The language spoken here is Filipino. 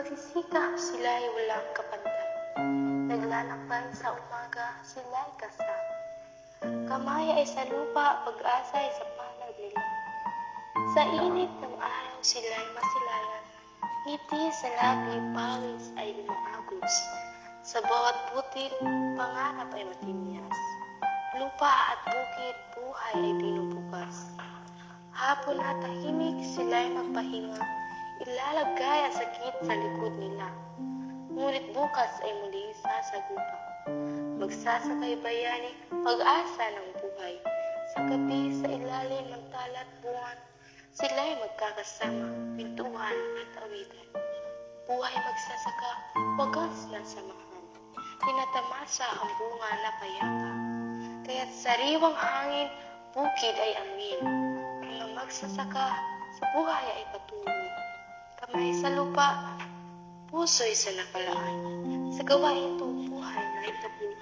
Pagsisikap sila'y walang kapantay. Naglalakbay sa umaga, sila'y kasama. Kamay ay sa lupa, pag-asa ay sa palad nila. Sa init ng araw sila'y masilayan. Ngiti sa labi, pawis ay umaagos. Sa bawat butil, pangarap ay matimias. Lupa at bukid, buhay ay binubukas. Hapon at tahimik, sila'y magpahinga. Ilalagay ang sakit sa likod nila. Ngunit bukas ay muli sasagupa. Magsasakay bayani, pag-asa ng buhay. Sa gabi, sa ilalim ng talat buwan, sila'y magkakasama, pintuhan at awitan. Buhay magsasaka, wagas ng samahan. Tinatamasa ang bunga na payapa. Kaya't sariwang hangin, bukid ay amin. Ang magsasaka, sa buhay ay patuloy. Kamay sa lupa, puso'y sa napalaan. Sa gawain ito, buhay na itabuloy.